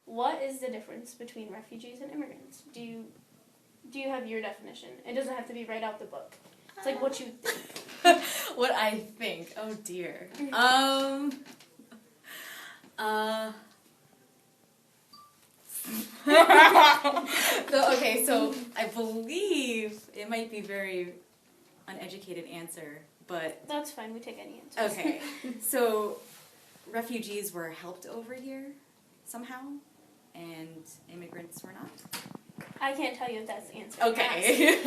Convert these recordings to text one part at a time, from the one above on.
What is the difference between refugees and immigrants? Do you have your definition? It doesn't have to be right out the book. It's like what you think. What I think. Oh dear. So I believe it might be very uneducated answer, but That's fine. We take any answers. okay. So refugees were helped over here somehow, and immigrants were not. I can't tell you if that's the answer. Okay.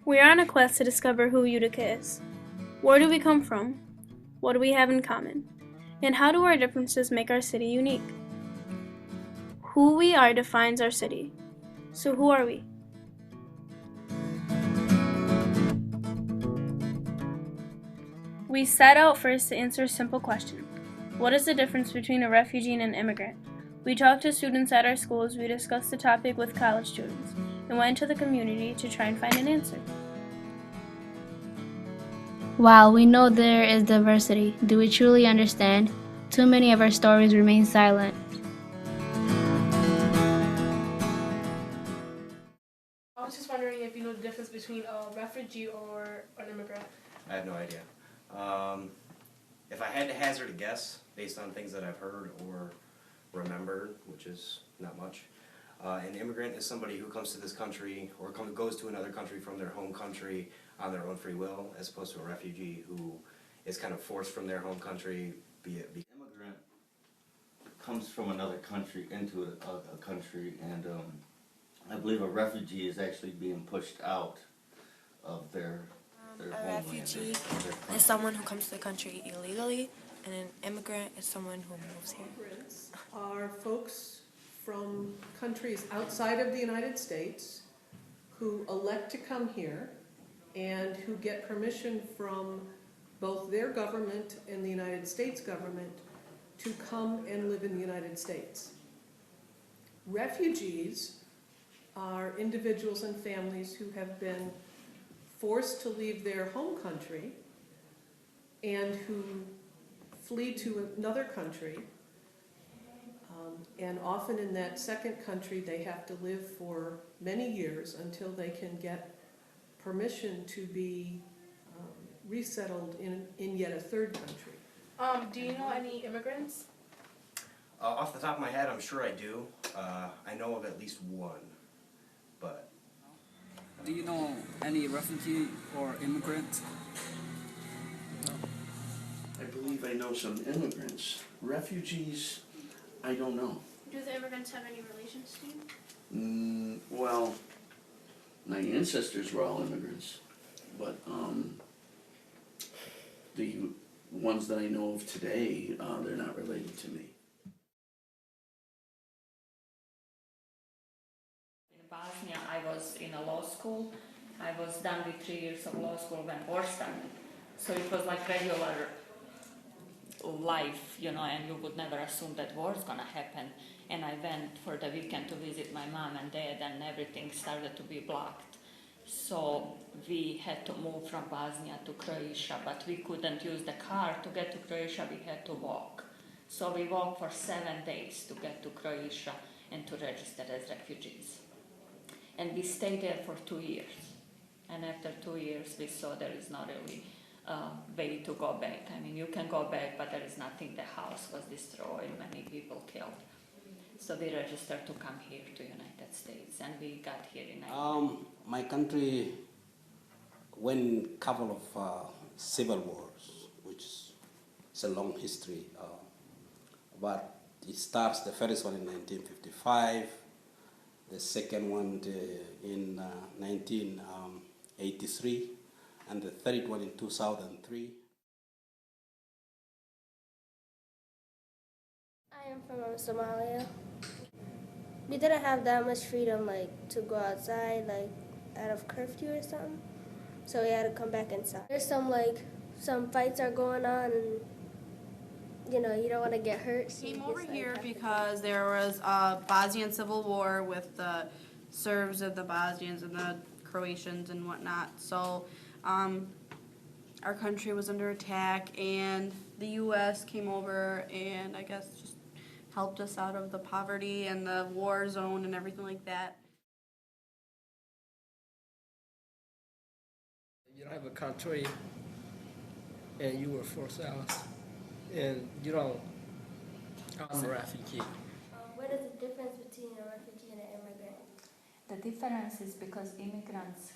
We are on a quest to discover who Utica is. Where do we come from? What do we have in common? And how do our differences make our city unique? Who we are defines our city. So who are we? We set out first to answer a simple question. What is the difference between a refugee and an immigrant? We talked to students at our schools, we discussed the topic with college students, and went into the community to try and find an answer. While we know there is diversity, do we truly understand? Too many of our stories remain silent. I was just wondering if you know the difference between a refugee or an immigrant. I have no idea. If I had to hazard a guess based on things that I've heard or remembered, which is not much, an immigrant is somebody who comes to this country or goes to another country from their home country on their own free will, as opposed to a refugee who is kind of forced from their home country, Immigrant comes from another country into a country, and I believe a refugee is actually being pushed out of their A refugee is someone who comes to the country illegally, and an immigrant is someone who moves here. Immigrants are folks from countries outside of the United States who elect to come here and who get permission from both their government and the United States government to come and live in the United States. Refugees are individuals and families who have been forced to leave their home country and who flee to another country, and often in that second country they have to live for many years until they can get permission to be resettled in yet a third country. Do you know any immigrants? Off the top of my head, I'm sure I do. I know of at least one, but... Do you know any refugee or immigrant? I believe I know some immigrants. Refugees, I don't know. Do the immigrants have any relations to you? Well, my ancestors were all immigrants, but the ones that I know of today, they're not related to me. In Bosnia, I was in a law school. I was done with 3 years of law school when war started. So it was like regular life, and you would never assume that war is gonna happen. And I went for the weekend to visit my mom and dad, and everything started to be blocked. So we had to move from Bosnia to Croatia, but we couldn't use the car to get to Croatia, we had to walk. So we walked for 7 days to get to Croatia and to register as refugees. And we stayed there for 2 years. And after 2 years, we saw there is not really a way to go back. I mean, you can go back, but there is nothing. The house was destroyed, many people killed. So we registered to come here to United States, and we got here in 1990. My country went a couple of civil wars, which is a long history. But it starts, the first one in 1955, the second one in 1983, and the third one in 2003. I am from Somalia. We didn't have that much freedom, to go outside, out of curfew or something. So we had to come back inside. There's some fights are going on, and you don't want to get hurt. So Came over here because there was a Bosnian civil war with the Serbs and the Bosnians and the Croatians and whatnot. So our country was under attack, and the U.S. came over and I guess just helped us out of the poverty and the war zone and everything like that. You don't have a country and you were forced out and you don't, I'm a refugee. What is the difference between a refugee and an immigrant? The difference is because immigrants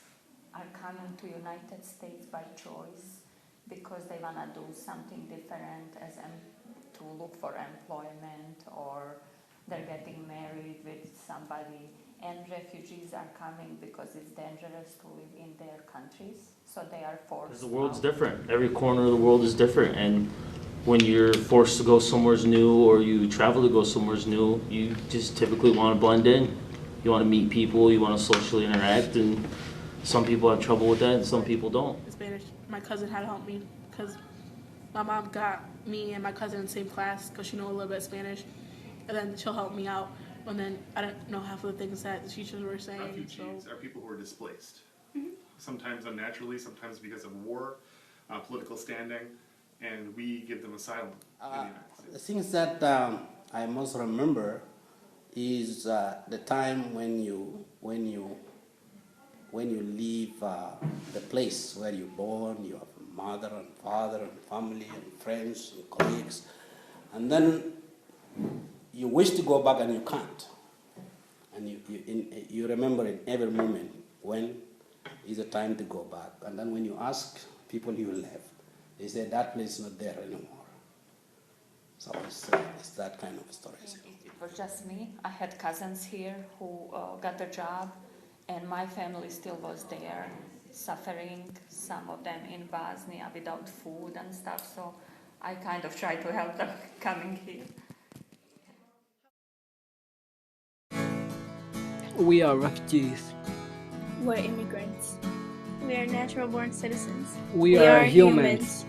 are coming to United States by choice because they want to do something different to look for employment, or they're getting married with somebody. And refugees are coming because it's dangerous to live in their countries, so they are forced. Because the world's different. Every corner of the world is different, and when you're forced to go somewhere new or you travel to go somewhere new, you just typically want to blend in. You want to meet people, you want to socially interact, and some people have trouble with that and some people don't. In Spanish, my cousin had to help me because my mom got me and my cousin in the same class because she knows a little bit of Spanish, and then she'll help me out. And then I didn't know half of the things that the teachers were saying. Refugees are people who are displaced, sometimes unnaturally, sometimes because of war, political standing, and we give them asylum in the United States. The things that I most remember is the time when you leave the place where you're born, you have a mother and father and family and friends and colleagues, and then you wish to go back and you can't. And you remember in every moment when is the time to go back. And then when you ask people you left, they say that place is not there anymore. So it's that kind of story. It was just me. I had cousins here who got a job, and my family still was there, suffering, some of them in Bosnia without food and stuff. So I kind of tried to help them coming here. We are refugees. We're immigrants. We are natural born citizens. We are humans.